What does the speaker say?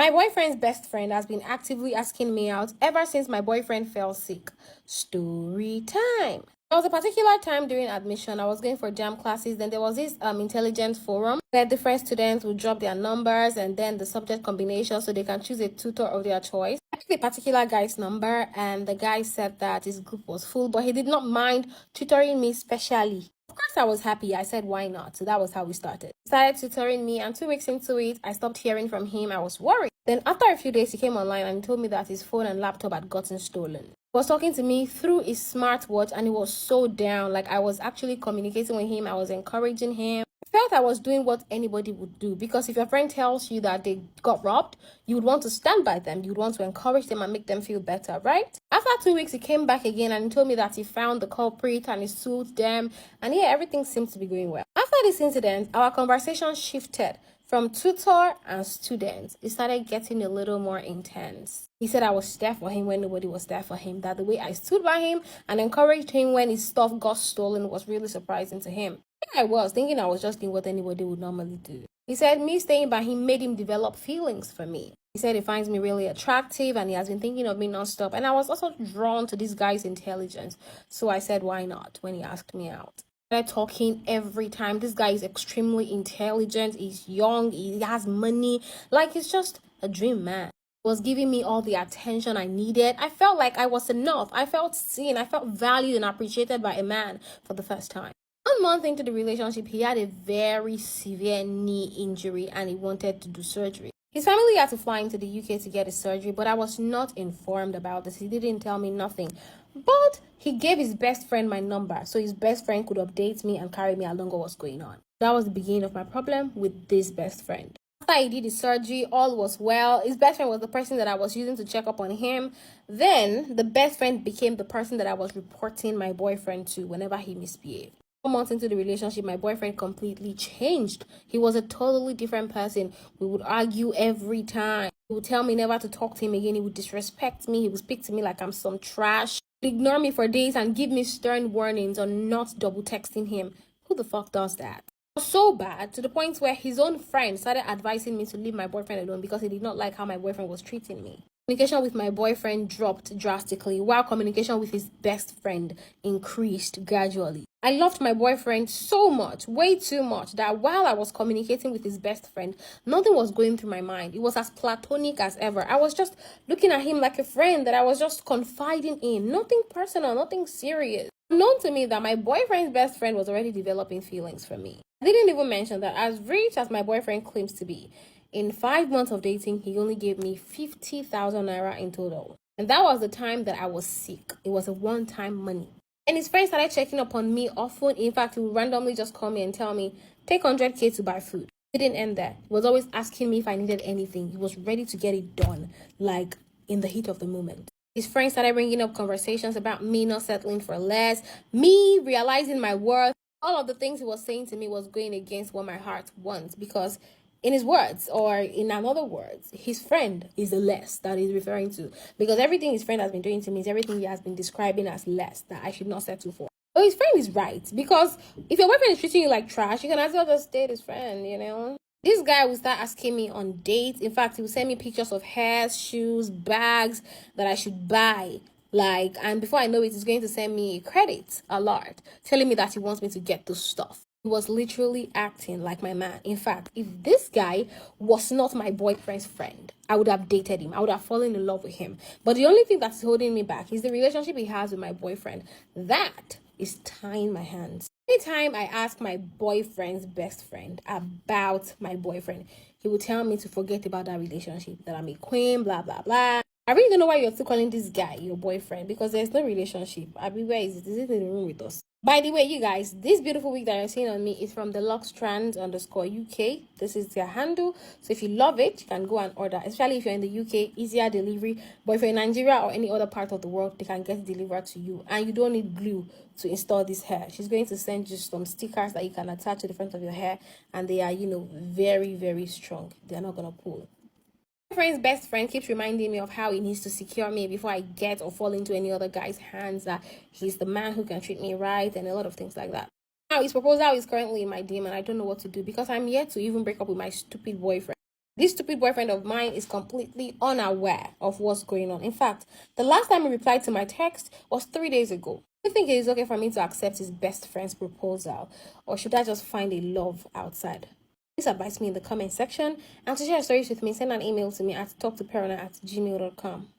My boyfriend's best friend has been actively asking me out ever since my boyfriend fell sick. Story time. There was a particular time during admission, I was going for jam classes. Then there was this intelligence forum where different students would drop their numbers and then the subject combination so they can choose a tutor of their choice. I picked a particular guy's number and the guy said that his group was full, but he did not mind tutoring me specially. Of course, I was happy. I said, why not? So that was how we started. He started tutoring me, and 2 weeks into it, I stopped hearing from him. I was worried. Then after a few days, he came online and told me that his phone and laptop had gotten stolen. He was talking to me through his smartwatch, and he was so down. Like, I was actually communicating with him. I was encouraging him. I felt I was doing what anybody would do, because if your friend tells you that they got robbed, you would want to stand by them. You would want to encourage them and make them feel better, right? After 2 weeks, he came back again and he told me that he found the culprit and he sued them. And yeah, everything seemed to be going well. After this incident, our conversation shifted from tutor and student. It started getting a little more intense. He said I was there for him when nobody was there for him. That the way I stood by him and encouraged him when his stuff got stolen was really surprising to him. I was thinking I was just doing what anybody would normally do. He said me staying by him made him develop feelings for me. He said he finds me really attractive and he has been thinking of me nonstop. And I was also drawn to this guy's intelligence. So I said, why not, when he asked me out. Started talking every time. This guy is extremely intelligent. He's young. He has money. Like, he's just a dream man. He was giving me all the attention I needed. I felt like I was enough. I felt seen. I felt valued and appreciated by a man for the first time. 1 month into the relationship, he had a very severe knee injury and he wanted to do surgery. His family had to fly into the UK to get his surgery, but I was not informed about this. He didn't tell me nothing. But he gave his best friend my number, so his best friend could update me and carry me along what was going on. That was the beginning of my problem with this best friend. After he did his surgery, all was well. His best friend was the person that I was using to check up on him. Then the best friend became the person that I was reporting my boyfriend to whenever he misbehaved. 4 months into the relationship, my boyfriend completely changed. He was a totally different person. We would argue every time. He would tell me never to talk to him again. He would disrespect me. He would speak to me like I'm some trash. He would ignore me for days and give me stern warnings on not double texting him. Who the fuck does that? It was so bad to the point where his own friend started advising me to leave my boyfriend alone because he did not like how my boyfriend was treating me. Communication with my boyfriend dropped drastically, while communication with his best friend increased gradually. I loved my boyfriend so much, way too much, that while I was communicating with his best friend, nothing was going through my mind. It was as platonic as ever. I was just looking at him like a friend that I was just confiding in. Nothing personal, nothing serious. Known to me that my boyfriend's best friend was already developing feelings for me. I didn't even mention that as rich as my boyfriend claims to be, in 5 months of dating, he only gave me 50,000 naira in total. And that was the time that I was sick. It was a one-time money. And his friends started checking up on me often. In fact, he would randomly just call me and tell me, take 100k to buy food. He didn't end there. He was always asking me if I needed anything. He was ready to get it done, like in the heat of the moment. His friends started bringing up conversations about me not settling for less, me realizing my worth. All of the things he was saying to me was going against what my heart wants, because in his words, or in another words, his friend is the less that he's referring to. Because everything his friend has been doing to me is everything he has been describing as less that I should not settle for. But his friend is right. Because if your boyfriend is treating you like trash, you can as well just date his friend, you know? This guy will start asking me on dates. In fact, he will send me pictures of hairs, shoes, bags that I should buy. And before I know it, he's going to send me a credit alert, telling me that he wants me to get those stuff. He was literally acting like my man. In fact, if this guy was not my boyfriend's friend, I would have dated him. I would have fallen in love with him. But the only thing that's holding me back is the relationship he has with my boyfriend. That is tying my hands. Anytime I ask my boyfriend's best friend about my boyfriend, he would tell me to forget about that relationship, that I'm a queen, blah, blah, blah. I really don't know why you're still calling this guy your boyfriend, because there's no relationship. I mean, where is it? Is it in the room with us? By the way, you guys, this beautiful wig that you're seeing on me is from deluxetrends_UK. This is their handle. So if you love it, you can go and order. Especially if you're in the UK, easier delivery. But if you're in Nigeria or any other part of the world, they can get it delivered to you. And you don't need glue to install this hair. She's going to send you some stickers that you can attach to the front of your hair. And they are, very, very strong. They're not going to pull. My friend's best friend keeps reminding me of how he needs to secure me before I get or fall into any other guy's hands, that he's the man who can treat me right and a lot of things like that. Now, his proposal is currently in my DM and I don't know what to do, because I'm yet to even break up with my stupid boyfriend. This stupid boyfriend of mine is completely unaware of what's going on. In fact, the last time he replied to my text was 3 days ago. Do you think it is okay for me to accept his best friend's proposal, or should I just find a love outside? Please advise me in the comment section, and to share stories with me, send an email to me at talktoperona@gmail.com.